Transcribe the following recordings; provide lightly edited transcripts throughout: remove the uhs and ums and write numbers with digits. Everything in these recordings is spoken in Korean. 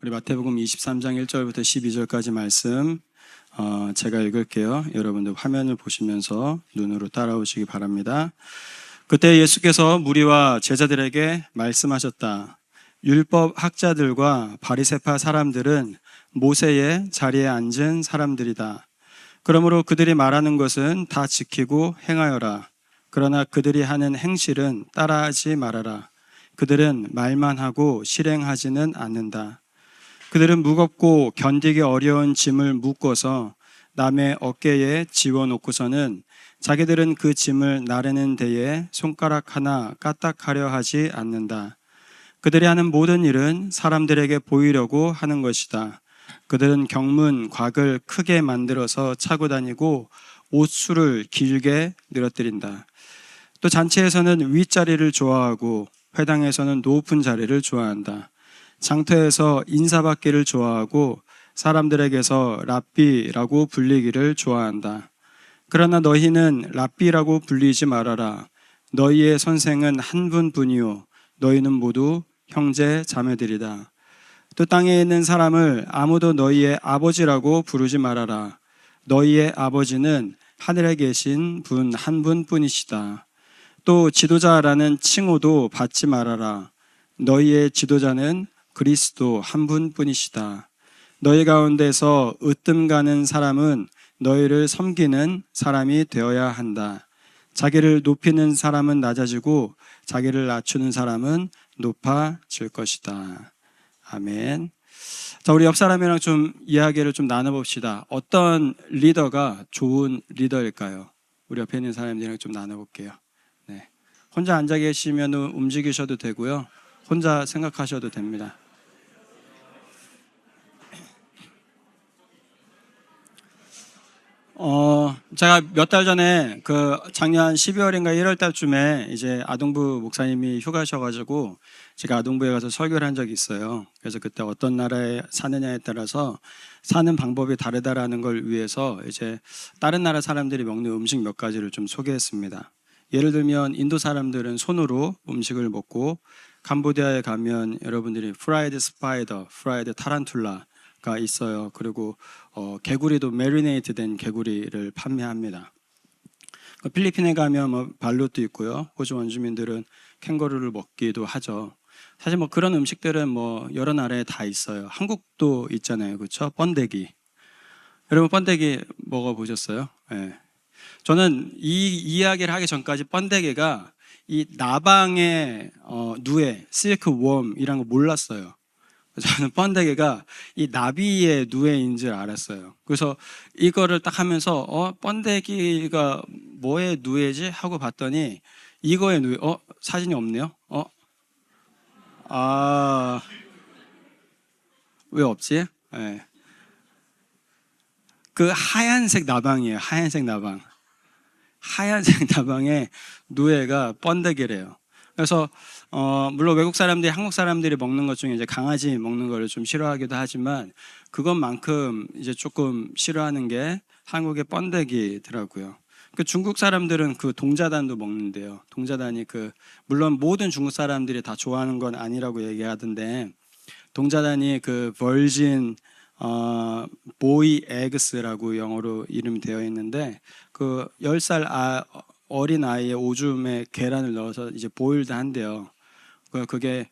우리 마태복음 23장 1절부터 12절까지 말씀 제가 읽을게요. 여러분들 화면을 보시면서 눈으로 따라오시기 바랍니다. 그때 예수께서 무리와 제자들에게 말씀하셨다. 율법 학자들과 바리새파 사람들은 모세의 자리에 앉은 사람들이다. 그러므로 그들이 말하는 것은 다 지키고 행하여라. 그러나 그들이 하는 행실은 따라하지 말아라. 그들은 말만 하고 실행하지는 않는다. 그들은 무겁고 견디기 어려운 짐을 묶어서 남의 어깨에 지워놓고서는 자기들은 그 짐을 나르는 데에 손가락 하나 까딱하려 하지 않는다. 그들이 하는 모든 일은 사람들에게 보이려고 하는 것이다. 그들은 경문, 곽을 크게 만들어서 차고 다니고 옷수를 길게 늘어뜨린다. 또 잔치에서는 윗자리를 좋아하고 회당에서는 높은 자리를 좋아한다. 장터에서 인사받기를 좋아하고 사람들에게서 랍비라고 불리기를 좋아한다. 그러나 너희는 랍비라고 불리지 말아라. 너희의 선생은 한 분뿐이요 너희는 모두 형제 자매들이다. 또 땅에 있는 사람을 아무도 너희의 아버지라고 부르지 말아라. 너희의 아버지는 하늘에 계신 분 한 분뿐이시다. 또 지도자라는 칭호도 받지 말아라. 너희의 지도자는 그리스도 한 분뿐이시다. 너희 가운데서 으뜸 가는 사람은 너희를 섬기는 사람이 되어야 한다. 자기를 높이는 사람은 낮아지고 자기를 낮추는 사람은 높아질 것이다. 아멘. 자, 우리 옆 사람이랑 좀 이야기를 좀 나눠봅시다. 어떤 리더가 좋은 리더일까요? 우리 옆에 있는 사람들이랑 좀 나눠볼게요. 네. 혼자 앉아 계시면 움직이셔도 되고요. 혼자 생각하셔도 됩니다. 제가 몇 달 전에 작년 12월인가 1월 달쯤에 이제 아동부 목사님이 휴가셔가지고 제가 아동부에 가서 설교를 한 적이 있어요. 그래서 그때 어떤 나라에 사느냐에 따라서 사는 방법이 다르다라는 걸 위해서 이제 다른 나라 사람들이 먹는 음식 몇 가지를 좀 소개했습니다. 예를 들면 인도 사람들은 손으로 음식을 먹고 캄보디아에 가면 여러분들이 프라이드 스파이더, 프라이드 타란툴라가 있어요. 그리고 개구리도 메리네이트 된 개구리를 판매합니다. 필리핀에 가면 뭐 발로도 있고요. 호주 원주민들은 캥거루를 먹기도 하죠. 사실 뭐 그런 음식들은 뭐 여러 나라에 다 있어요. 한국도 있잖아요. 그렇죠? 번데기. 여러분 번데기 먹어보셨어요? 네. 저는 이 이야기를 하기 전까지 번데기가 이 나방의 누에, 실크 웜이란 거 몰랐어요. 저는 번데기가 이 나비의 누에인 줄 알았어요. 그래서 이거를 딱 하면서 번데기가 뭐의 누에지? 하고 봤더니 이거의 누에, 사진이 없네요. 왜 없지? 네. 그 하얀색 나방이에요. 하얀색 나방. 하얀색 나방의 누에가 번데기래요. 그래서 물론 외국 사람들이 한국 사람들이 먹는 것 중에 이제 강아지 먹는 거를 좀 싫어하기도 하지만 그것만큼 이제 조금 싫어하는 게 한국의 번데기더라고요. 그 중국 사람들은 그 동자단도 먹는데요. 동자단이 물론 모든 중국 사람들이 다 좋아하는 건 아니라고 얘기하던데 동자단이 그 버진 보이 에그스라고 영어로 이름이 되어 있는데 10살 어린 아이의 오줌에 계란을 넣어서 이제 보일드 한대요. 그게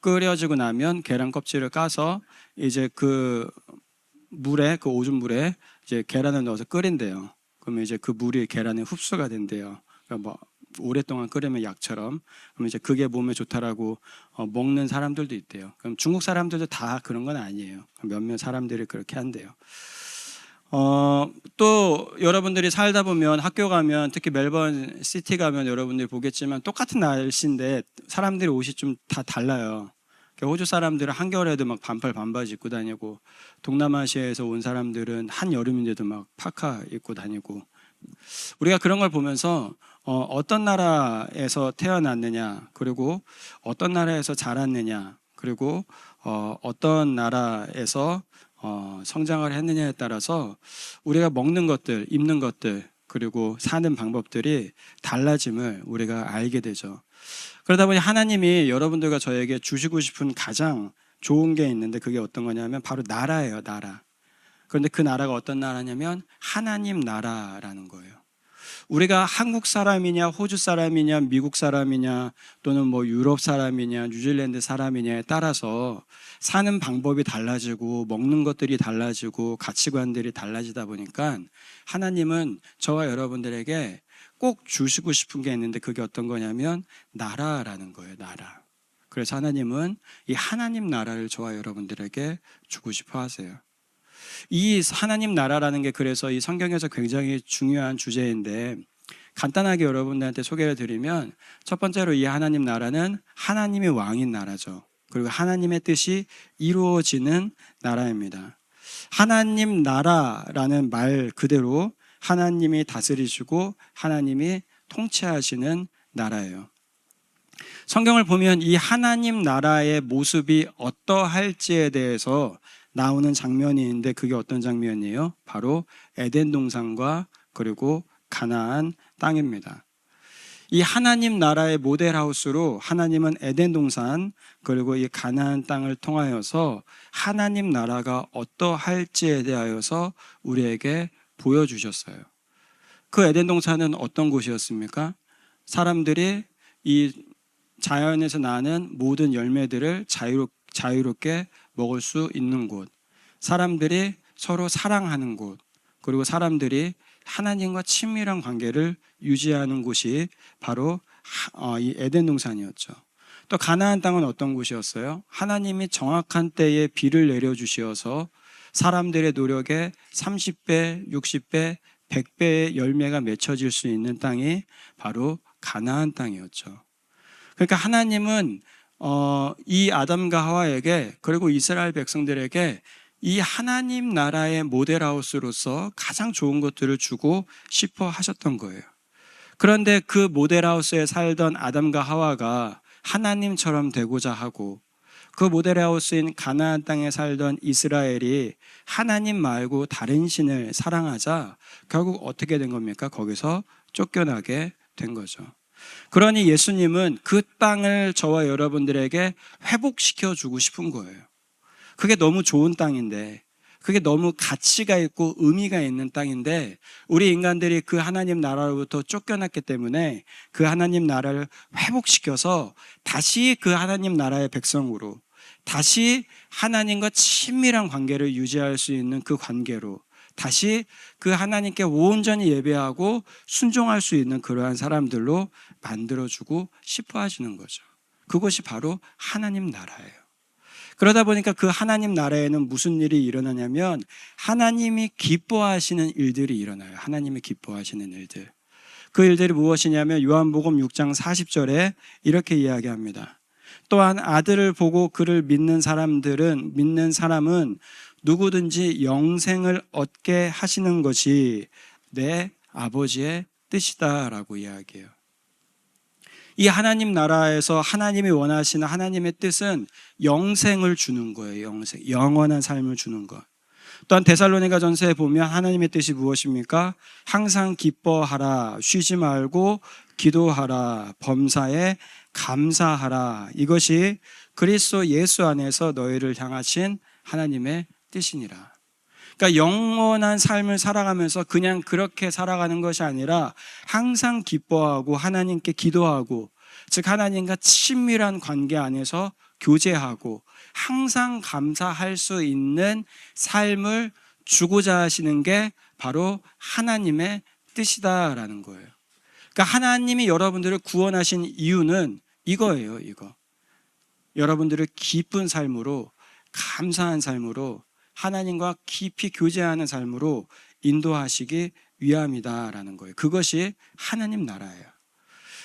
끓여지고 나면 계란 껍질을 까서 이제 그 오줌물에 이제 계란을 넣어서 끓인대요. 그러면 이제 그 물이 계란에 흡수가 된대요. 그러니까 뭐 오랫동안 끓이면 약처럼. 그러면 이제 그게 몸에 좋다라고 먹는 사람들도 있대요. 그럼 중국 사람들도 다 그런 건 아니에요. 몇몇 사람들이 그렇게 한대요. 또 여러분들이 살다 보면 학교 가면 특히 멜번 시티 가면 여러분들이 보겠지만 똑같은 날씨인데 사람들이 옷이 좀 다 달라요. 호주 사람들은 한겨울에도 막 반팔 반바지 입고 다니고 동남아시아에서 온 사람들은 한여름인데도 막 파카 입고 다니고 우리가 그런 걸 보면서 어떤 나라에서 태어났느냐 그리고 어떤 나라에서 자랐느냐 그리고 어떤 나라에서 성장을 했느냐에 따라서 우리가 먹는 것들, 입는 것들 그리고 사는 방법들이 달라짐을 우리가 알게 되죠. 그러다 보니 하나님이 여러분들과 저에게 주시고 싶은 가장 좋은 게 있는데 그게 어떤 거냐면 바로 나라예요, 나라. 그런데 그 나라가 어떤 나라냐면 하나님 나라라는 거예요. 우리가 한국 사람이냐, 호주 사람이냐, 미국 사람이냐, 또는 뭐 유럽 사람이냐, 뉴질랜드 사람이냐에 따라서 사는 방법이 달라지고 먹는 것들이 달라지고 가치관들이 달라지다 보니까 하나님은 저와 여러분들에게 꼭 주시고 싶은 게 있는데 그게 어떤 거냐면 나라라는 거예요, 나라. 그래서 하나님은 이 하나님 나라를 저와 여러분들에게 주고 싶어 하세요. 이 하나님 나라라는 게 그래서 이 성경에서 굉장히 중요한 주제인데 간단하게 여러분들한테 소개를 드리면 첫 번째로 이 하나님 나라는 하나님이 왕인 나라죠. 그리고 하나님의 뜻이 이루어지는 나라입니다. 하나님 나라라는 말 그대로 하나님이 다스리시고 하나님이 통치하시는 나라예요. 성경을 보면 이 하나님 나라의 모습이 어떠할지에 대해서 나오는 장면이 있는데 그게 어떤 장면이에요? 바로 에덴 동산과 그리고 가나안 땅입니다. 이 하나님 나라의 모델하우스로 하나님은 에덴 동산 그리고 이 가나안 땅을 통하여서 하나님 나라가 어떠할지에 대하여서 우리에게 보여주셨어요. 그 에덴 동산은 어떤 곳이었습니까? 사람들이 이 자연에서 나는 모든 열매들을 자유롭게 먹을 수 있는 곳, 사람들이 서로 사랑하는 곳, 그리고 사람들이 하나님과 친밀한 관계를 유지하는 곳이 바로 이 에덴 동산이었죠. 또 가나안 땅은 어떤 곳이었어요? 하나님이 정확한 때에 비를 내려주시어서 사람들의 노력에 30배, 60배, 100배의 열매가 맺혀질 수 있는 땅이 바로 가나안 땅이었죠. 그러니까 하나님은 이 아담과 하와에게 그리고 이스라엘 백성들에게 이 하나님 나라의 모델하우스로서 가장 좋은 것들을 주고 싶어 하셨던 거예요. 그런데 그 모델하우스에 살던 아담과 하와가 하나님처럼 되고자 하고 그 모델하우스인 가나안 땅에 살던 이스라엘이 하나님 말고 다른 신을 사랑하자 결국 어떻게 된 겁니까? 거기서 쫓겨나게 된 거죠. 그러니 예수님은 그 땅을 저와 여러분들에게 회복시켜 주고 싶은 거예요. 그게 너무 좋은 땅인데, 그게 너무 가치가 있고 의미가 있는 땅인데 우리 인간들이 그 하나님 나라로부터 쫓겨났기 때문에 그 하나님 나라를 회복시켜서 다시 그 하나님 나라의 백성으로 다시 하나님과 친밀한 관계를 유지할 수 있는 그 관계로 다시 그 하나님께 온전히 예배하고 순종할 수 있는 그러한 사람들로 만들어주고 싶어 하시는 거죠. 그것이 바로 하나님 나라예요. 그러다 보니까 그 하나님 나라에는 무슨 일이 일어나냐면 하나님이 기뻐하시는 일들이 일어나요. 하나님이 기뻐하시는 일들. 그 일들이 무엇이냐면 요한복음 6장 40절에 이렇게 이야기합니다. 또한 아들을 보고 그를 믿는 사람은 누구든지 영생을 얻게 하시는 것이 내 아버지의 뜻이다라고 이야기해요. 이 하나님 나라에서 하나님이 원하시는 하나님의 뜻은 영생을 주는 거예요. 영원한 삶을 주는 것. 또한 데살로니가 전서에 보면 하나님의 뜻이 무엇입니까? 항상 기뻐하라, 쉬지 말고 기도하라, 범사에 감사하라. 이것이 그리스도 예수 안에서 너희를 향하신 하나님의 뜻이니라. 그러니까 영원한 삶을 살아가면서 그냥 그렇게 살아가는 것이 아니라 항상 기뻐하고 하나님께 기도하고 즉 하나님과 친밀한 관계 안에서 교제하고 항상 감사할 수 있는 삶을 주고자 하시는 게 바로 하나님의 뜻이다라는 거예요. 그러니까 하나님이 여러분들을 구원하신 이유는 이거예요. 이거. 여러분들을 기쁜 삶으로 감사한 삶으로 하나님과 깊이 교제하는 삶으로 인도하시기 위함이다라는 거예요. 그것이 하나님 나라예요.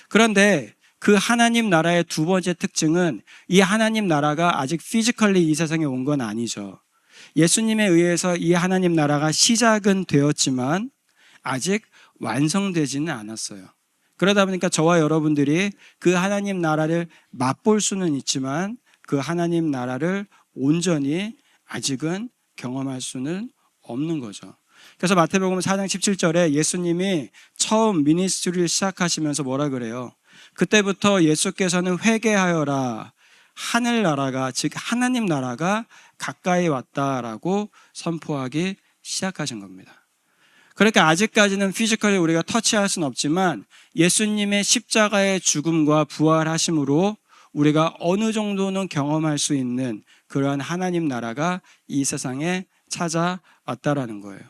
그런데 그 하나님 나라의 두 번째 특징은 이 하나님 나라가 아직 피지컬리 이 세상에 온 건 아니죠. 예수님에 의해서 이 하나님 나라가 시작은 되었지만 아직 완성되지는 않았어요. 그러다 보니까 저와 여러분들이 그 하나님 나라를 맛볼 수는 있지만 그 하나님 나라를 온전히 아직은 경험할 수는 없는 거죠. 그래서 마태복음 4장 17절에 예수님이 처음 미니스트리를 시작하시면서 뭐라 그래요? 그때부터 예수께서는 회개하여라 하늘나라가, 즉 하나님 나라가 가까이 왔다라고 선포하기 시작하신 겁니다. 그러니까 아직까지는 피지컬리 우리가 터치할 수는 없지만 예수님의 십자가의 죽음과 부활하심으로 우리가 어느 정도는 경험할 수 있는 그러한 하나님 나라가 이 세상에 찾아왔다라는 거예요.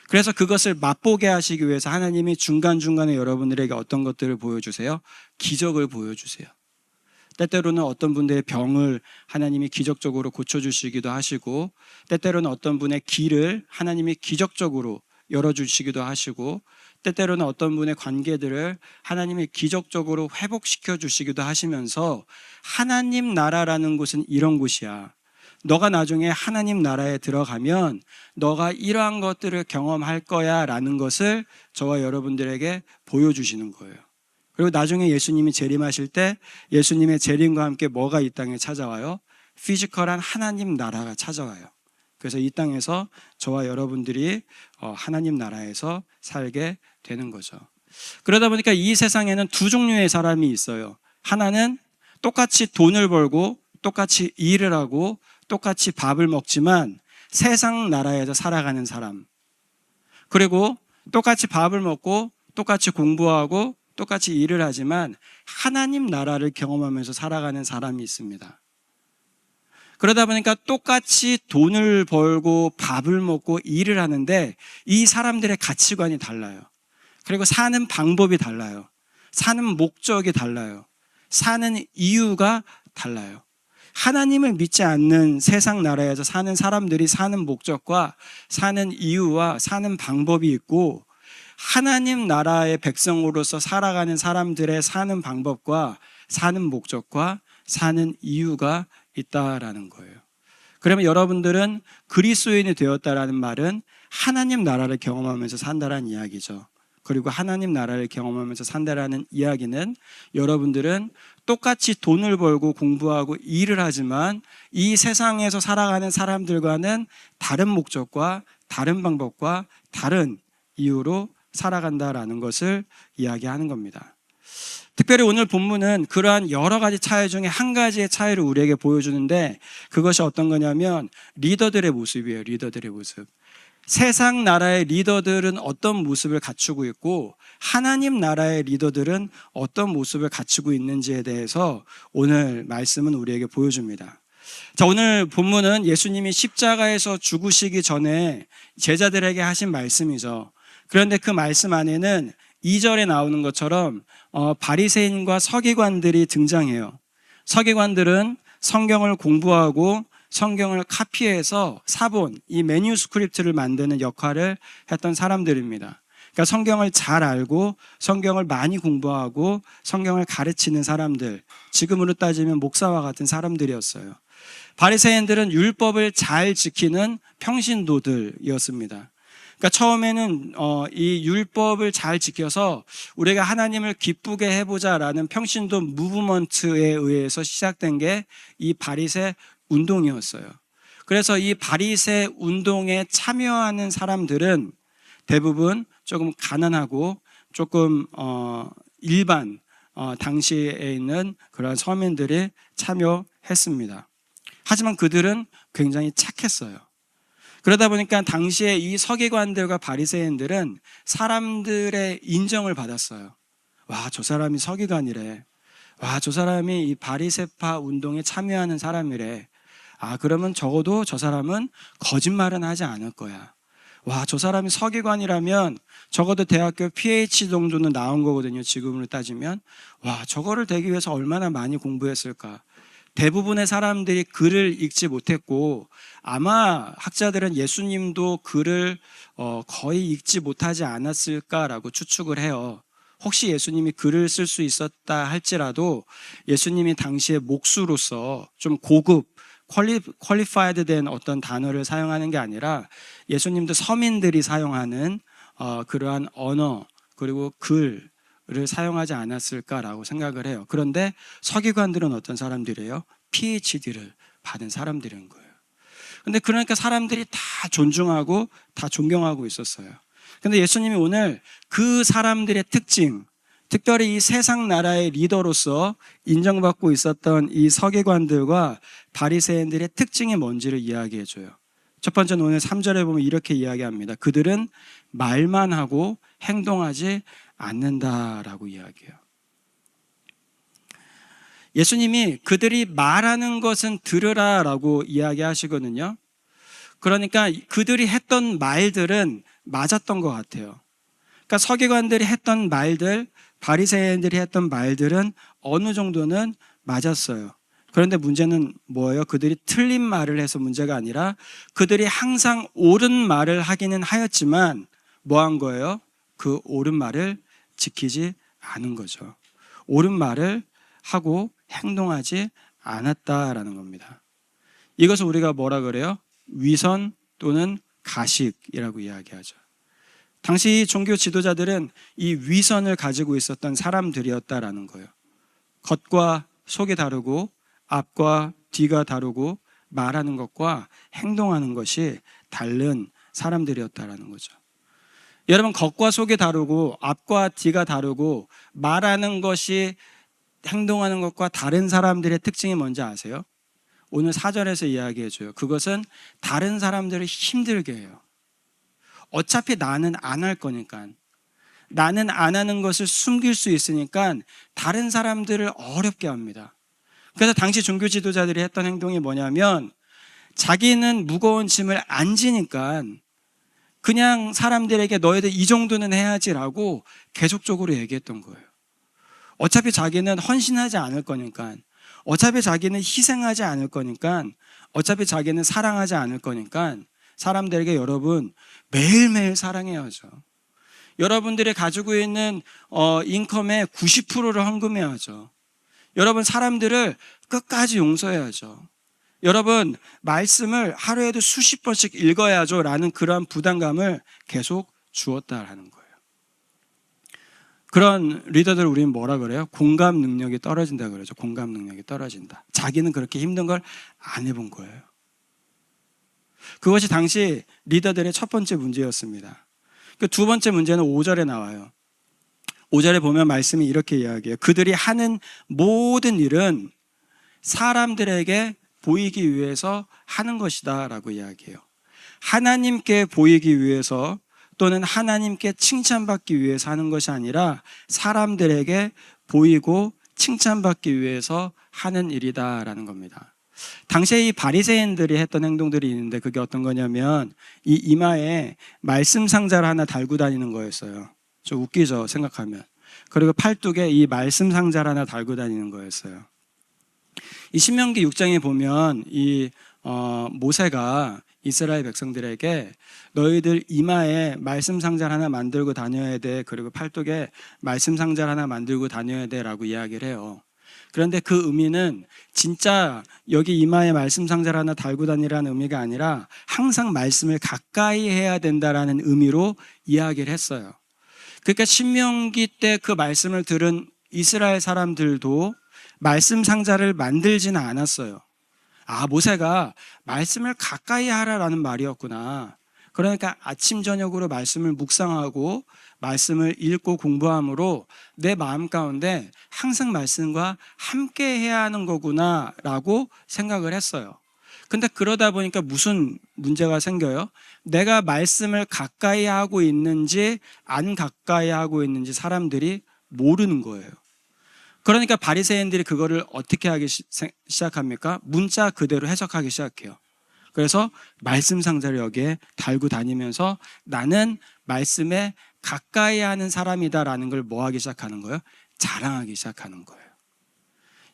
그래서 그것을 맛보게 하시기 위해서 하나님이 중간중간에 여러분들에게 어떤 것들을 보여주세요? 기적을 보여주세요. 때때로는 어떤 분들의 병을 하나님이 기적적으로 고쳐주시기도 하시고, 때때로는 어떤 분의 길을 하나님이 기적적으로 열어주시기도 하시고, 때때로는 어떤 분의 관계들을 하나님이 기적적으로 회복시켜 주시기도 하시면서, 하나님 나라라는 곳은 이런 곳이야. 너가 나중에 하나님 나라에 들어가면 너가 이러한 것들을 경험할 거야 라는 것을 저와 여러분들에게 보여주시는 거예요. 그리고 나중에 예수님이 재림하실 때 예수님의 재림과 함께 뭐가 이 땅에 찾아와요? 피지컬한 하나님 나라가 찾아와요. 그래서 이 땅에서 저와 여러분들이 하나님 나라에서 살게 되는 거죠. 그러다 보니까 이 세상에는 두 종류의 사람이 있어요. 하나는 똑같이 돈을 벌고 똑같이 일을 하고 똑같이 밥을 먹지만 세상 나라에서 살아가는 사람, 그리고 똑같이 밥을 먹고 똑같이 공부하고 똑같이 일을 하지만 하나님 나라를 경험하면서 살아가는 사람이 있습니다. 그러다 보니까 똑같이 돈을 벌고 밥을 먹고 일을 하는데 이 사람들의 가치관이 달라요. 그리고 사는 방법이 달라요. 사는 목적이 달라요. 사는 이유가 달라요. 하나님을 믿지 않는 세상 나라에서 사는 사람들이 사는 목적과 사는 이유와 사는 방법이 있고, 하나님 나라의 백성으로서 살아가는 사람들의 사는 방법과 사는 목적과 사는 이유가 있다라는 거예요. 그러면 여러분들은 그리스도인이 되었다라는 말은 하나님 나라를 경험하면서 산다라는 이야기죠. 그리고 하나님 나라를 경험하면서 산다라는 이야기는 여러분들은 똑같이 돈을 벌고 공부하고 일을 하지만 이 세상에서 살아가는 사람들과는 다른 목적과 다른 방법과 다른 이유로 살아간다라는 것을 이야기하는 겁니다. 특별히 오늘 본문은 그러한 여러 가지 차이 중에 한 가지의 차이를 우리에게 보여주는데, 그것이 어떤 거냐면 리더들의 모습이에요. 리더들의 모습. 세상 나라의 리더들은 어떤 모습을 갖추고 있고 하나님 나라의 리더들은 어떤 모습을 갖추고 있는지에 대해서 오늘 말씀은 우리에게 보여줍니다. 자, 오늘 본문은 예수님이 십자가에서 죽으시기 전에 제자들에게 하신 말씀이죠. 그런데 그 말씀 안에는 2절에 나오는 것처럼 바리새인과 서기관들이 등장해요. 서기관들은 성경을 공부하고 성경을 카피해서 사본, 이 매뉴스크립트를 만드는 역할을 했던 사람들입니다. 그러니까 성경을 잘 알고 성경을 많이 공부하고 성경을 가르치는 사람들, 지금으로 따지면 목사와 같은 사람들이었어요. 바리새인들은 율법을 잘 지키는 평신도들이었습니다. 그러니까 처음에는 이 율법을 잘 지켜서 우리가 하나님을 기쁘게 해보자라는 평신도 무브먼트에 의해서 시작된 게 이 바리새 운동이었어요. 그래서 이 바리새 운동에 참여하는 사람들은 대부분 조금 가난하고 조금 일반 당시에 있는 그런 서민들이 참여했습니다. 하지만 그들은 굉장히 착했어요. 그러다 보니까 당시에 이 서기관들과 바리새인들은 사람들의 인정을 받았어요. 와, 저 사람이 서기관이래. 와, 저 사람이 이 바리새파 운동에 참여하는 사람이래. 아, 그러면 적어도 저 사람은 거짓말은 하지 않을 거야. 와, 저 사람이 서기관이라면 적어도 대학교 PhD 정도는 나온 거거든요. 지금으로 따지면. 와, 저거를 되기 위해서 얼마나 많이 공부했을까. 대부분의 사람들이 글을 읽지 못했고 아마 학자들은 예수님도 글을 거의 읽지 못하지 않았을까라고 추측을 해요. 혹시 예수님이 글을 쓸 수 있었다 할지라도 예수님이 당시에 목수로서 좀 고급 퀄리파이드 된 어떤 단어를 사용하는 게 아니라 예수님도 서민들이 사용하는 그러한 언어 그리고 글을 사용하지 않았을까라고 생각을 해요. 그런데 서기관들은 어떤 사람들이에요? PhD를 받은 사람들인 거예요. 근데 그러니까 사람들이 다 존중하고 다 존경하고 있었어요. 근데 예수님이 오늘 그 사람들의 특징, 특별히 이 세상 나라의 리더로서 인정받고 있었던 이 서기관들과 바리새인들의 특징이 뭔지를 이야기해 줘요. 첫 번째는 오늘 3절에 보면 이렇게 이야기합니다. 그들은 말만 하고 행동하지 않는다라고 이야기해요. 예수님이 그들이 말하는 것은 들으라라고 이야기하시거든요. 그러니까 그들이 했던 말들은 맞았던 것 같아요. 그러니까 서기관들이 했던 말들, 바리새인들이 했던 말들은 어느 정도는 맞았어요. 그런데 문제는 뭐예요? 그들이 틀린 말을 해서 문제가 아니라 그들이 항상 옳은 말을 하기는 하였지만 뭐 한 거예요? 그 옳은 말을 지키지 않은 거죠. 옳은 말을 하고 행동하지 않았다라는 겁니다. 이것을 우리가 뭐라 그래요? 위선 또는 가식이라고 이야기하죠. 당시 종교 지도자들은 이 위선을 가지고 있었던 사람들이었다라는 거예요. 겉과 속이 다르고 앞과 뒤가 다르고 말하는 것과 행동하는 것이 다른 사람들이었다라는 거죠. 여러분, 겉과 속이 다르고 앞과 뒤가 다르고 말하는 것이 행동하는 것과 다른 사람들의 특징이 뭔지 아세요? 오늘 4절에서 이야기해 줘요. 그것은 다른 사람들을 힘들게 해요. 어차피 나는 안 할 거니까, 나는 안 하는 것을 숨길 수 있으니까 다른 사람들을 어렵게 합니다. 그래서 당시 종교 지도자들이 했던 행동이 뭐냐면 자기는 무거운 짐을 안 지니까 그냥 사람들에게 너희들 이 정도는 해야지라고 계속적으로 얘기했던 거예요. 어차피 자기는 헌신하지 않을 거니까, 어차피 자기는 희생하지 않을 거니까, 어차피 자기는 사랑하지 않을 거니까 사람들에게 여러분 매일매일 사랑해야죠. 여러분들이 가지고 있는 인컴의 90%를 헌금해야죠. 여러분 사람들을 끝까지 용서해야죠. 여러분 말씀을 하루에도 수십 번씩 읽어야죠 라는 그런 부담감을 계속 주었다라는 거예요. 그런 리더들 우리는 뭐라 그래요? 공감 능력이 떨어진다 그러죠. 공감 능력이 떨어진다. 자기는 그렇게 힘든 걸 안 해본 거예요. 그것이 당시 리더들의 첫 번째 문제였습니다. 그 두 번째 문제는 5절에 나와요. 5절에 보면 말씀이 이렇게 이야기해요. 그들이 하는 모든 일은 사람들에게 보이기 위해서 하는 것이다 라고 이야기해요. 하나님께 보이기 위해서 또는 하나님께 칭찬받기 위해서 하는 것이 아니라 사람들에게 보이고 칭찬받기 위해서 하는 일이다라는 겁니다. 당시에 이 바리새인들이 했던 행동들이 있는데 그게 어떤 거냐면 이 이마에 말씀 상자를 하나 달고 다니는 거였어요. 좀 웃기죠, 생각하면. 그리고 팔뚝에 이 말씀 상자를 하나 달고 다니는 거였어요. 이 신명기 6장에 보면 이 모세가 이스라엘 백성들에게 너희들 이마에 말씀 상자를 하나 만들고 다녀야 돼. 그리고 팔뚝에 말씀 상자를 하나 만들고 다녀야 돼 라고 이야기를 해요. 그런데 그 의미는 진짜 여기 이마에 말씀 상자를 하나 달고 다니라는 의미가 아니라 항상 말씀을 가까이 해야 된다라는 의미로 이야기를 했어요. 그러니까 신명기 때 그 말씀을 들은 이스라엘 사람들도 말씀 상자를 만들지는 않았어요. 아, 모세가 말씀을 가까이 하라라는 말이었구나. 그러니까 아침 저녁으로 말씀을 묵상하고 말씀을 읽고 공부함으로 내 마음 가운데 항상 말씀과 함께 해야 하는 거구나 라고 생각을 했어요. 근데 그러다 보니까 무슨 문제가 생겨요? 내가 말씀을 가까이 하고 있는지 안 가까이 하고 있는지 사람들이 모르는 거예요. 그러니까 바리새인들이 그거를 어떻게 하기 시작합니까? 문자 그대로 해석하기 시작해요. 그래서 말씀 상자를 여기에 달고 다니면서 나는 말씀에 가까이 하는 사람이다라는 걸 뭐 하기 시작하는 거예요? 자랑하기 시작하는 거예요.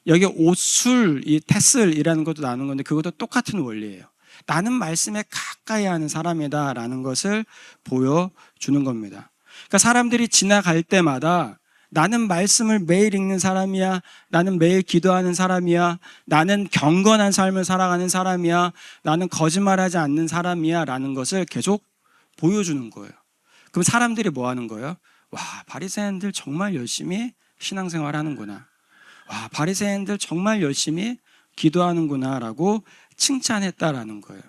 여기 옷술, 이 테슬이라는 것도 나오는 건데 그것도 똑같은 원리예요. 나는 말씀에 가까이 하는 사람이다라는 것을 보여주는 겁니다. 그러니까 사람들이 지나갈 때마다 나는 말씀을 매일 읽는 사람이야. 나는 매일 기도하는 사람이야. 나는 경건한 삶을 살아가는 사람이야. 나는 거짓말하지 않는 사람이야 라는 것을 계속 보여주는 거예요. 그럼 사람들이 뭐 하는 거예요? 와, 바리새인들 정말 열심히 신앙생활 하는구나. 와, 바리새인들 정말 열심히 기도하는구나 라고 칭찬했다라는 거예요.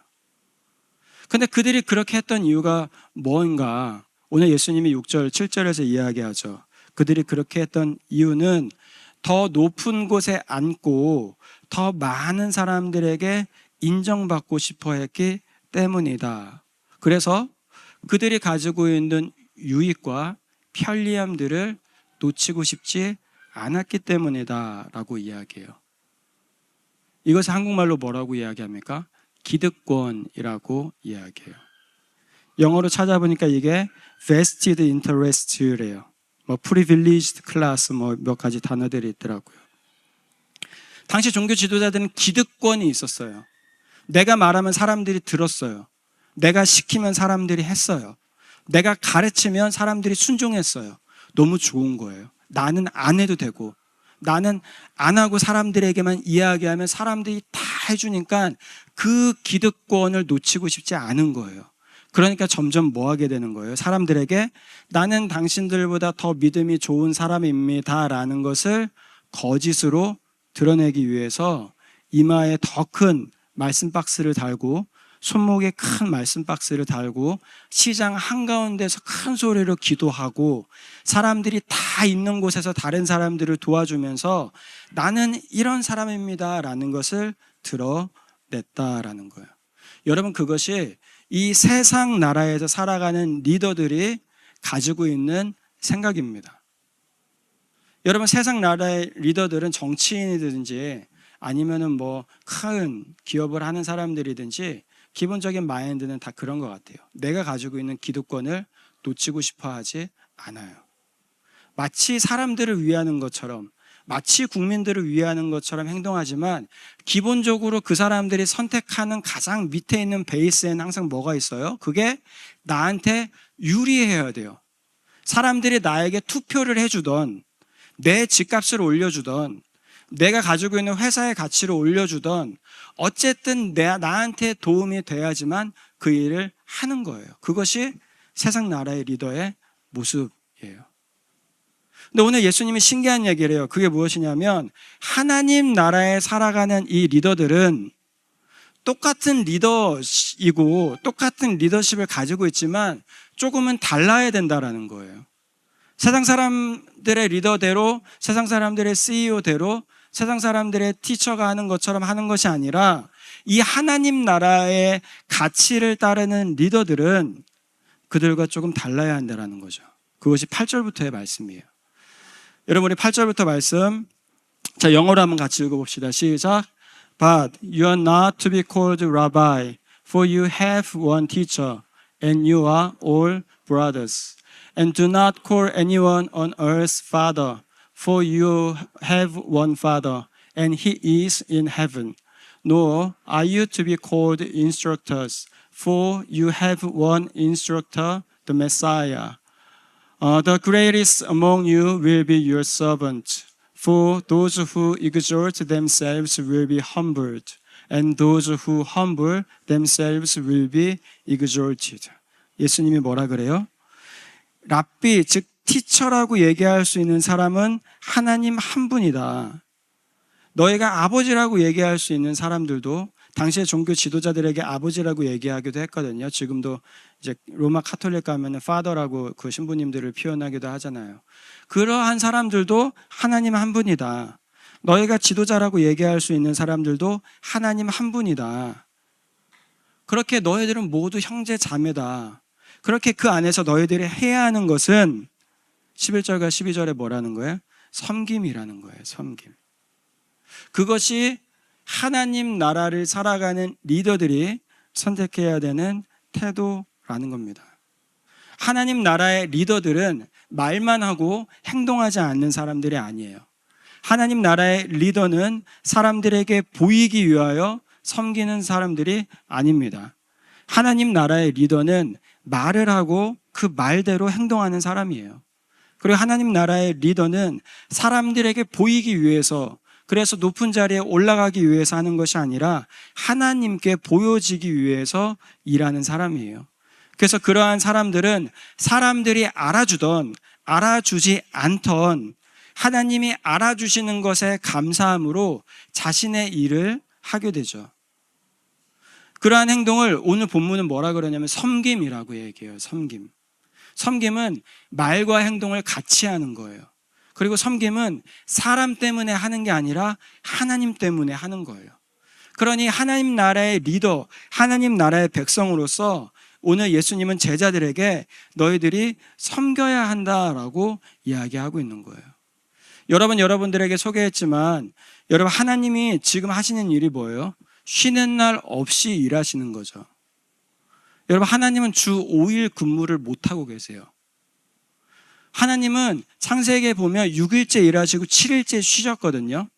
근데 그들이 그렇게 했던 이유가 뭔가 오늘 예수님이 6절, 7절에서 이야기하죠. 그들이 그렇게 했던 이유는 더 높은 곳에 앉고 더 많은 사람들에게 인정받고 싶어 했기 때문이다. 그래서 그들이 가지고 있는 유익과 편리함들을 놓치고 싶지 않았기 때문이다 라고 이야기해요. 이것을 한국말로 뭐라고 이야기합니까? 기득권이라고 이야기해요. 영어로 찾아보니까 이게 vested interest래요. privileged class 몇 가지 단어들이 있더라고요. 당시 종교 지도자들은 기득권이 있었어요. 내가 말하면 사람들이 들었어요. 내가 시키면 사람들이 했어요. 내가 가르치면 사람들이 순종했어요. 너무 좋은 거예요. 나는 안 해도 되고, 나는 안 하고 사람들에게만 이야기하면 사람들이 다 해주니까 그 기득권을 놓치고 싶지 않은 거예요. 그러니까 점점 뭐 하게 되는 거예요? 사람들에게 나는 당신들보다 더 믿음이 좋은 사람입니다 라는 것을 거짓으로 드러내기 위해서 이마에 더 큰 말씀 박스를 달고 손목에 큰 말씀 박스를 달고 시장 한가운데서 큰 소리로 기도하고 사람들이 다 있는 곳에서 다른 사람들을 도와주면서 나는 이런 사람입니다 라는 것을 드러냈다라는 거예요. 여러분, 그것이 이 세상 나라에서 살아가는 리더들이 가지고 있는 생각입니다. 여러분, 세상 나라의 리더들은 정치인이든지 아니면은 큰 기업을 하는 사람들이든지 기본적인 마인드는 다 그런 것 같아요. 내가 가지고 있는 기득권을 놓치고 싶어 하지 않아요. 마치 사람들을 위하는 것처럼, 마치 국민들을 위하는 것처럼 행동하지만 기본적으로 그 사람들이 선택하는 가장 밑에 있는 베이스에는 항상 뭐가 있어요? 그게 나한테 유리해야 돼요. 사람들이 나에게 투표를 해주던, 내 집값을 올려주던, 내가 가지고 있는 회사의 가치를 올려주던, 어쨌든 나한테 도움이 돼야지만 그 일을 하는 거예요. 그것이 세상 나라의 리더의 모습이에요. 근데 오늘 예수님이 신기한 얘기를 해요. 그게 무엇이냐면 하나님 나라에 살아가는 이 리더들은 똑같은 리더이고 똑같은 리더십을 가지고 있지만 조금은 달라야 된다라는 거예요. 세상 사람들의 리더대로, 세상 사람들의 CEO대로, 세상 사람들의 티처가 하는 것처럼 하는 것이 아니라 이 하나님 나라의 가치를 따르는 리더들은 그들과 조금 달라야 한다는 거죠. 그것이 8절부터의 말씀이에요. 여러분, 우리 8절부터 말씀, 자, 영어로 한번 같이 읽어봅시다. 시작. But you are not to be called rabbi, for you have one teacher, and you are all brothers. And do not call anyone on earth father, for you have one Father, and he is in heaven. Nor are you to be called instructors, for you have one instructor, the Messiah. The greatest among you will be your servant. For those who exalt themselves will be humbled, and those who humble themselves will be exalted. 예수님이 뭐라 그래요? 랍비, 즉 티처라고 얘기할 수 있는 사람은 하나님 한 분이다. 너희가 아버지라고 얘기할 수 있는 사람들도 당시의 종교 지도자들에게 아버지라고 얘기하기도 했거든요. 지금도 이제 로마 카톨릭 가면은 파더라고 그 신부님들을 표현하기도 하잖아요. 그러한 사람들도 하나님 한 분이다. 너희가 지도자라고 얘기할 수 있는 사람들도 하나님 한 분이다. 그렇게 너희들은 모두 형제 자매다. 그렇게 그 안에서 너희들이 해야 하는 것은 11절과 12절에 뭐라는 거예요? 섬김이라는 거예요. 섬김. 그것이 하나님 나라를 살아가는 리더들이 선택해야 되는 태도라는 겁니다. 하나님 나라의 리더들은 말만 하고 행동하지 않는 사람들이 아니에요. 하나님 나라의 리더는 사람들에게 보이기 위하여 섬기는 사람들이 아닙니다. 하나님 나라의 리더는 말을 하고 그 말대로 행동하는 사람이에요. 그리고 하나님 나라의 리더는 사람들에게 보이기 위해서, 그래서 높은 자리에 올라가기 위해서 하는 것이 아니라 하나님께 보여지기 위해서 일하는 사람이에요. 그래서 그러한 사람들은 사람들이 알아주던 알아주지 않던 하나님이 알아주시는 것에 감사함으로 자신의 일을 하게 되죠. 그러한 행동을 오늘 본문은 뭐라 그러냐면 섬김이라고 얘기해요. 섬김. 섬김은 말과 행동을 같이 하는 거예요. 그리고 섬김은 사람 때문에 하는 게 아니라 하나님 때문에 하는 거예요. 그러니 하나님 나라의 리더, 하나님 나라의 백성으로서 오늘 예수님은 제자들에게 너희들이 섬겨야 한다라고 이야기하고 있는 거예요. 여러분들에게 소개했지만 여러분, 하나님이 지금 하시는 일이 뭐예요? 쉬는 날 없이 일하시는 거죠. 여러분, 하나님은 주 5일 근무를 못하고 계세요. 하나님은 창세기에 보면 6일째 일하시고 7일째 쉬셨거든요.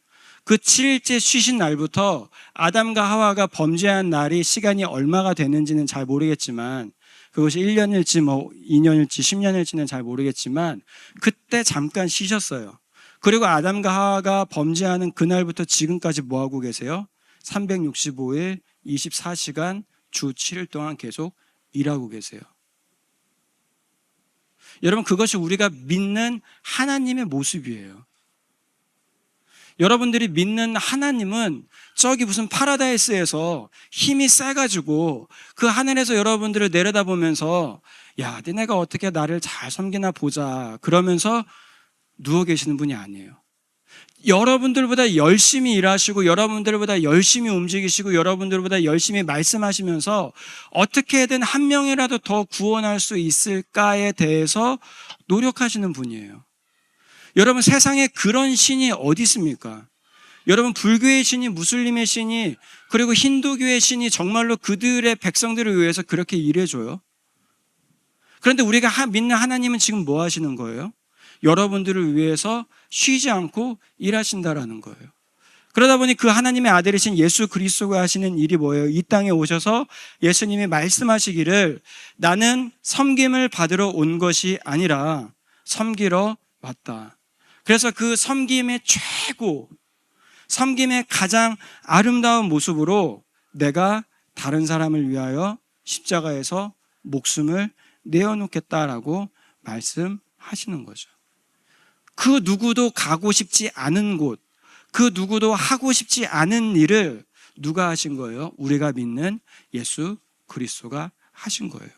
그 7일째 쉬신 날부터 아담과 하와가 범죄한 날이 시간이 얼마가 되는지는 잘 모르겠지만, 그것이 1년일지 2년일지 10년일지는 잘 모르겠지만 그때 잠깐 쉬셨어요. 그리고 아담과 하와가 범죄하는 그날부터 지금까지 뭐하고 계세요? 365일 24시간 주 7일 동안 계속 일하고 계세요. 여러분, 그것이 우리가 믿는 하나님의 모습이에요. 여러분들이 믿는 하나님은 저기 무슨 파라다이스에서 힘이 세가지고 그 하늘에서 여러분들을 내려다보면서 야, 니네가 어떻게 나를 잘 섬기나 보자 그러면서 누워 계시는 분이 아니에요. 여러분들보다 열심히 일하시고 여러분들보다 열심히 움직이시고 여러분들보다 열심히 말씀하시면서 어떻게든 한 명이라도 더 구원할 수 있을까에 대해서 노력하시는 분이에요. 여러분, 세상에 그런 신이 어디 있습니까? 여러분, 불교의 신이, 무슬림의 신이, 그리고 힌두교의 신이 정말로 그들의 백성들을 위해서 그렇게 일해줘요? 그런데 우리가 믿는 하나님은 지금 뭐 하시는 거예요? 여러분들을 위해서 쉬지 않고 일하신다라는 거예요. 그러다 보니 그 하나님의 아들이신 예수 그리스도가 하시는 일이 뭐예요? 이 땅에 오셔서 예수님이 말씀하시기를 나는 섬김을 받으러 온 것이 아니라 섬기러 왔다. 그래서 그 섬김의 최고, 섬김의 가장 아름다운 모습으로 내가 다른 사람을 위하여 십자가에서 목숨을 내어놓겠다라고 말씀하시는 거죠. 그 누구도 가고 싶지 않은 곳, 그 누구도 하고 싶지 않은 일을 누가 하신 거예요? 우리가 믿는 예수 그리스도가 하신 거예요.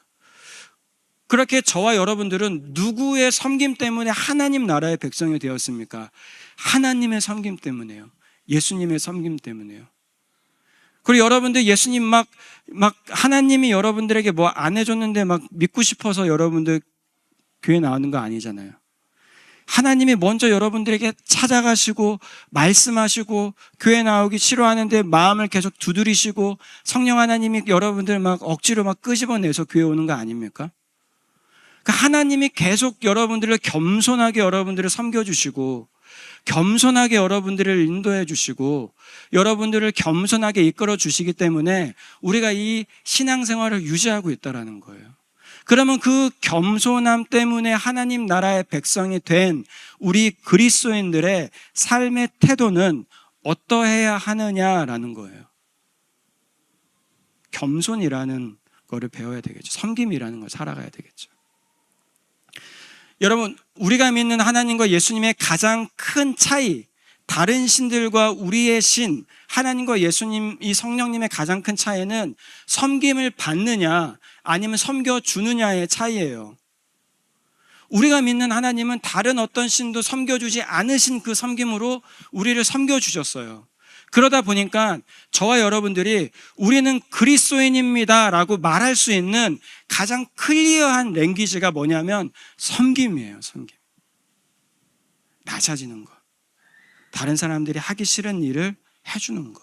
그렇게 저와 여러분들은 누구의 섬김 때문에 하나님 나라의 백성이 되었습니까? 하나님의 섬김 때문에요. 예수님의 섬김 때문에요. 그리고 여러분들 예수님 막 하나님이 여러분들에게 뭐 안 해줬는데 막 믿고 싶어서 여러분들 교회 나오는 거 아니잖아요. 하나님이 먼저 여러분들에게 찾아가시고 말씀하시고 교회 나오기 싫어하는데 마음을 계속 두드리시고 성령 하나님이 여러분들 막 억지로 막 끄집어내서 교회 오는 거 아닙니까? 하나님이 계속 여러분들을 겸손하게 여러분들을 섬겨주시고 겸손하게 여러분들을 인도해 주시고 여러분들을 겸손하게 이끌어 주시기 때문에 우리가 이 신앙생활을 유지하고 있다는 거예요. 그러면 그 겸손함 때문에 하나님 나라의 백성이 된 우리 그리스도인들의 삶의 태도는 어떠해야 하느냐라는 거예요. 겸손이라는 거를 배워야 되겠죠. 섬김이라는 걸 살아가야 되겠죠. 여러분, 우리가 믿는 하나님과 예수님의 가장 큰 차이, 다른 신들과 우리의 신, 하나님과 예수님, 이 성령님의 가장 큰 차이는 섬김을 받느냐 아니면 섬겨주느냐의 차이예요. 우리가 믿는 하나님은 다른 어떤 신도 섬겨주지 않으신 그 섬김으로 우리를 섬겨주셨어요. 그러다 보니까 저와 여러분들이 우리는 그리스도인입니다 라고 말할 수 있는 가장 클리어한 랭귀지가 뭐냐면 섬김이에요. 섬김. 낮아지는 것. 다른 사람들이 하기 싫은 일을 해주는 것.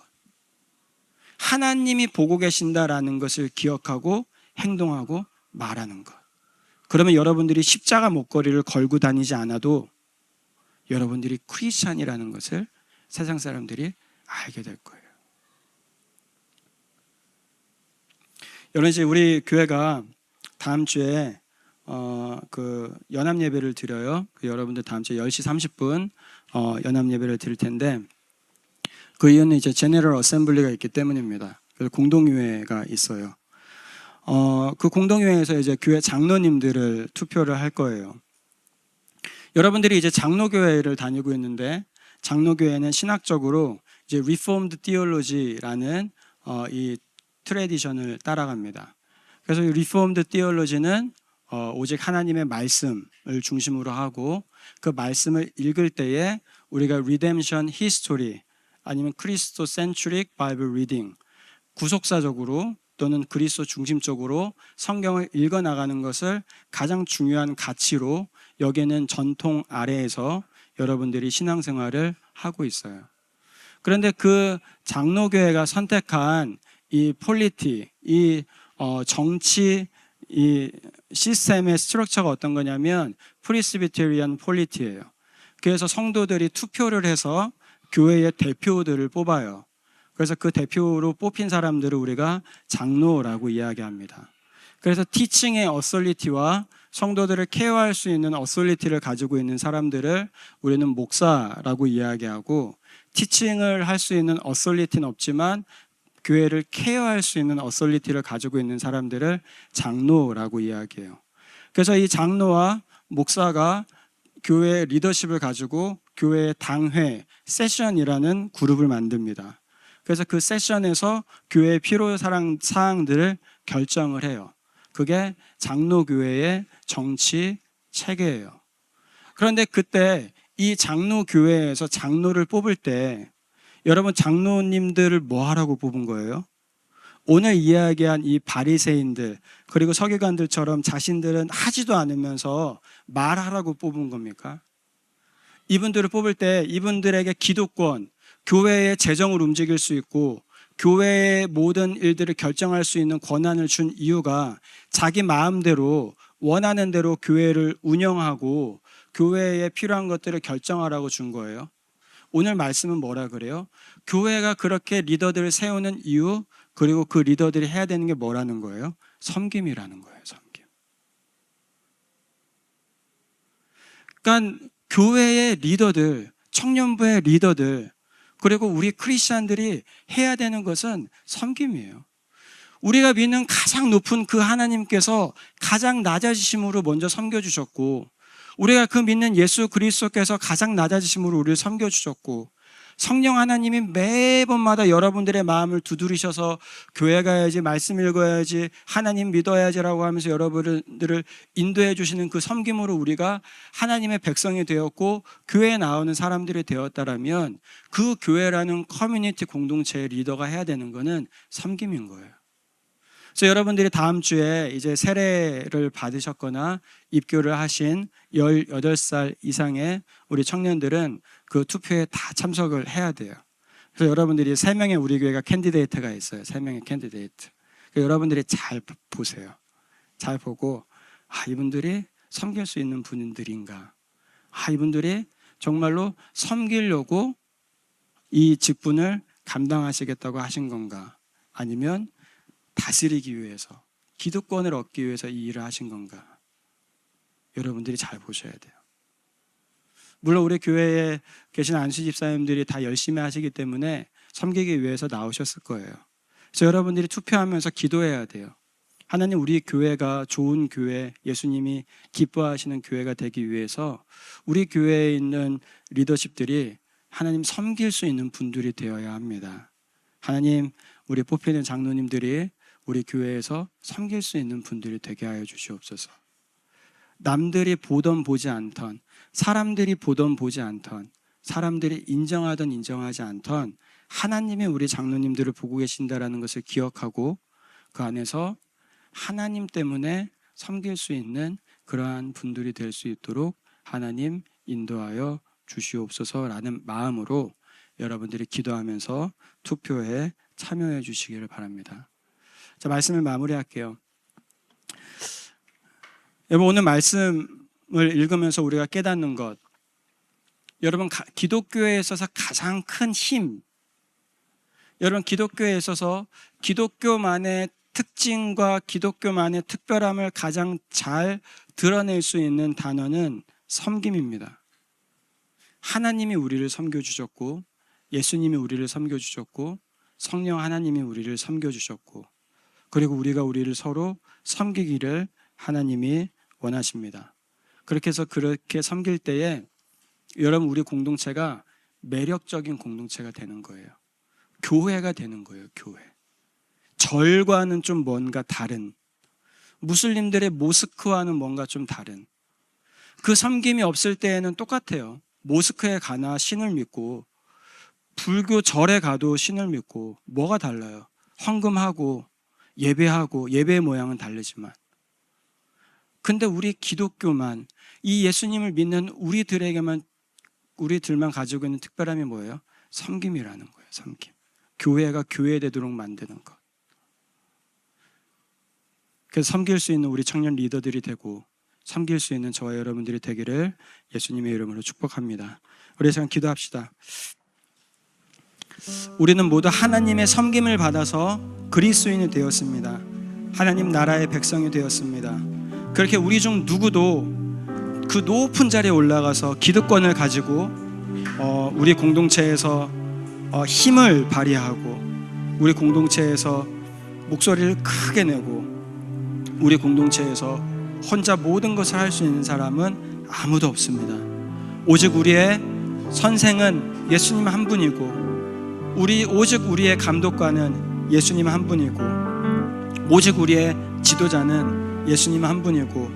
하나님이 보고 계신다라는 것을 기억하고 행동하고 말하는 것. 그러면 여러분들이 십자가 목걸이를 걸고 다니지 않아도 여러분들이 크리스찬이라는 것을 세상 사람들이 알게 될 거예요. 여러분, 이제 우리 교회가 다음 주에 그 연합 예배를 드려요. 여러분들 다음 주에 10시 30분 연합 예배를 드릴 텐데 그 이유는 이제 제너럴 어셈블리가 있기 때문입니다. 그래서 공동회가 있어요. 그 공동회에서 이제 교회 장로님들을 투표를 할 거예요. 여러분들이 이제 장로교회를 다니고 있는데 장로교회는 신학적으로 이제 Reformed Theology라는 이 트래디션을 따라갑니다. 그래서 이 Reformed Theology는 오직 하나님의 말씀을 중심으로 하고 그 말씀을 읽을 때에 우리가 리뎀션 히스토리 아니면 크리스토 센트릭 바이블 리딩 구속사적으로 또는 그리스도 중심적으로 성경을 읽어 나가는 것을 가장 중요한 가치로 여기는 전통 아래에서 여러분들이 신앙생활을 하고 있어요. 그런데 그 장로교회가 선택한 이 폴리티, 이 정치 이 시스템의 스트럭처가 어떤 거냐면 프리스비테리안 폴리티예요. 그래서 성도들이 투표를 해서 교회의 대표들을 뽑아요. 그래서 그 대표로 뽑힌 사람들을 우리가 장로라고 이야기합니다. 그래서 티칭의 어설리티와 성도들을 케어할 수 있는 어설리티를 가지고 있는 사람들을 우리는 목사라고 이야기하고, 티칭을 할 수 있는 어설리티는 없지만 교회를 케어할 수 있는 어설리티를 가지고 있는 사람들을 장로라고 이야기해요. 그래서 이 장로와 목사가 교회의 리더십을 가지고 교회의 당회, 세션이라는 그룹을 만듭니다. 그래서 그 세션에서 교회의 필요사항들을 결정을 해요. 그게 장로교회의 정치 체계예요. 그런데 그때 이 장로교회에서 장로를 뽑을 때 여러분, 장로님들을 뭐 하라고 뽑은 거예요? 오늘 이야기한 이 바리새인들 그리고 서기관들처럼 자신들은 하지도 않으면서 말하라고 뽑은 겁니까? 이분들을 뽑을 때 이분들에게 기득권, 교회의 재정을 움직일 수 있고 교회의 모든 일들을 결정할 수 있는 권한을 준 이유가 자기 마음대로 원하는 대로 교회를 운영하고 교회에 필요한 것들을 결정하라고 준 거예요. 오늘 말씀은 뭐라 그래요? 교회가 그렇게 리더들을 세우는 이유, 그리고 그 리더들이 해야 되는 게 뭐라는 거예요? 섬김이라는 거예요. 섬김. 그러니까 교회의 리더들, 청년부의 리더들, 그리고 우리 크리스찬들이 해야 되는 것은 섬김이에요. 우리가 믿는 가장 높은 그 하나님께서 가장 낮아지심으로 먼저 섬겨주셨고, 우리가 그 믿는 예수 그리스도께서 가장 낮아지심으로 우리를 섬겨주셨고, 성령 하나님이 매번마다 여러분들의 마음을 두드리셔서 교회 가야지, 말씀 읽어야지, 하나님 믿어야지라고 하면서 여러분들을 인도해 주시는 그 섬김으로 우리가 하나님의 백성이 되었고 교회에 나오는 사람들이 되었다라면, 그 교회라는 커뮤니티 공동체의 리더가 해야 되는 것은 섬김인 거예요. 그래서 여러분들이 다음 주에 이제 세례를 받으셨거나 입교를 하신 18살 이상의 우리 청년들은 그 투표에 다 참석을 해야 돼요. 그래서 여러분들이 3명의 우리 교회가 캔디데이트가 있어요. 3명의 캔디데이트. 여러분들이 잘 보세요. 잘 보고, 이분들이 섬길 수 있는 분들인가? 이분들이 정말로 섬기려고 이 직분을 감당하시겠다고 하신 건가? 아니면 다스리기 위해서, 기득권을 얻기 위해서 이 일을 하신 건가? 여러분들이 잘 보셔야 돼요. 물론 우리 교회에 계신 안수 집사님들이 다 열심히 하시기 때문에 섬기기 위해서 나오셨을 거예요. 그래서 여러분들이 투표하면서 기도해야 돼요. 하나님, 우리 교회가 좋은 교회, 예수님이 기뻐하시는 교회가 되기 위해서 우리 교회에 있는 리더십들이 하나님 섬길 수 있는 분들이 되어야 합니다. 하나님, 우리 뽑히는 장로님들이 우리 교회에서 섬길 수 있는 분들이 되게 하여 주시옵소서. 남들이 보던 보지 않던, 사람들이 보던 보지 않던, 사람들이 인정하던 인정하지 않던 하나님이 우리 장로님들을 보고 계신다라는 것을 기억하고 그 안에서 하나님 때문에 섬길 수 있는 그러한 분들이 될 수 있도록 하나님 인도하여 주시옵소서라는 마음으로 여러분들이 기도하면서 투표에 참여해 주시기를 바랍니다. 자, 말씀을 마무리할게요. 여러분, 오늘 말씀을 읽으면서 우리가 깨닫는 것, 여러분, 기독교에 있어서 가장 큰 힘, 여러분, 기독교에 있어서 기독교만의 특징과 기독교만의 특별함을 가장 잘 드러낼 수 있는 단어는 섬김입니다. 하나님이 우리를 섬겨주셨고, 예수님이 우리를 섬겨주셨고, 성령 하나님이 우리를 섬겨주셨고, 그리고 우리가 우리를 서로 섬기기를 하나님이 원하십니다. 그렇게 해서 그렇게 섬길 때에 여러분, 우리 공동체가 매력적인 공동체가 되는 거예요. 교회가 되는 거예요. 교회. 절과는 좀 뭔가 다른, 무슬림들의 모스크와는 뭔가 좀 다른, 그 섬김이 없을 때에는 똑같아요. 모스크에 가나 신을 믿고, 불교 절에 가도 신을 믿고, 뭐가 달라요? 헌금하고 예배하고, 예배의 모양은 다르지만. 근데 우리 기독교만, 이 예수님을 믿는 우리들만 가지고 있는 특별함이 뭐예요? 섬김이라는 거예요. 섬김. 교회가 교회되도록 만드는 것. 그래서 섬길 수 있는 우리 청년 리더들이 되고, 섬길 수 있는 저와 여러분들이 되기를 예수님의 이름으로 축복합니다. 우리 시간 기도합시다. 우리는 모두 하나님의 섬김을 받아서 그리스도인이 되었습니다. 하나님 나라의 백성이 되었습니다. 그렇게 우리 중 누구도 그 높은 자리에 올라가서 기득권을 가지고 우리 공동체에서 힘을 발휘하고, 우리 공동체에서 목소리를 크게 내고, 우리 공동체에서 혼자 모든 것을 할 수 있는 사람은 아무도 없습니다. 오직 우리의 선생은 예수님 한 분이고, 오직 우리의 감독관은 예수님 한 분이고, 오직 우리의 지도자는 예수님 한 분이고,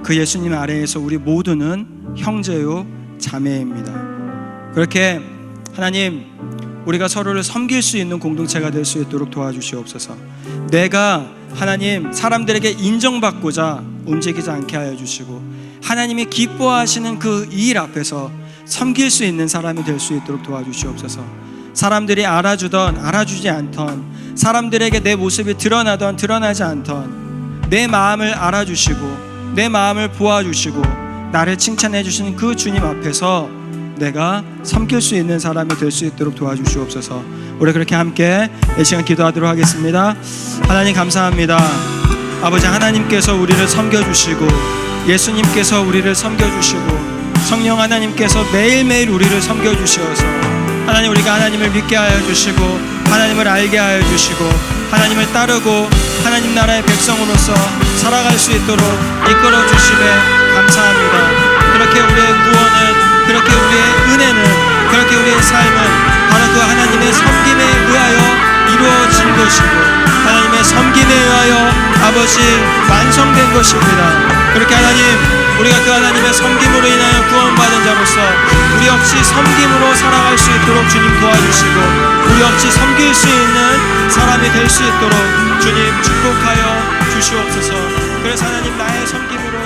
그 예수님 아래에서 우리 모두는 형제요 자매입니다. 그렇게 하나님, 우리가 서로를 섬길 수 있는 공동체가 될 수 있도록 도와주시옵소서. 내가 하나님 사람들에게 인정받고자 움직이지 않게 하여 주시고, 하나님이 기뻐하시는 그 일 앞에서 섬길 수 있는 사람이 될 수 있도록 도와주시옵소서. 사람들이 알아주던 알아주지 않던, 사람들에게 내 모습이 드러나던 드러나지 않던, 내 마음을 알아주시고 내 마음을 보아주시고 나를 칭찬해 주시는 그 주님 앞에서 내가 섬길 수 있는 사람이 될 수 있도록 도와주시옵소서. 우리 그렇게 함께 이 시간 기도하도록 하겠습니다. 하나님 감사합니다. 아버지, 하나님께서 우리를 섬겨주시고, 예수님께서 우리를 섬겨주시고, 성령 하나님께서 매일매일 우리를 섬겨주시어서 하나님, 우리가 하나님을 믿게 하여 주시고, 하나님을 알게 하여 주시고, 하나님을 따르고 하나님 나라의 백성으로서 살아갈 수 있도록 이끌어 주심에 감사합니다. 그렇게 우리의 구원은, 그렇게 우리의 은혜는, 그렇게 우리의 삶은 바로 그 하나님의 섬김에 의하여 이루어진 것이고, 하나님의 섬김에 의하여 아버지 완성된 것입니다. 그렇게 하나님, 우리가 그 하나님의 섬김으로 인하여 구원받은 자로서 우리 역시 섬김으로 살아갈 수 있도록 주님 도와주시고, 우리 역시 섬길 수 있는 사람이 될 수 있도록 주님 축복하여 주시옵소서. 그래서 하나님, 나의 섬김으로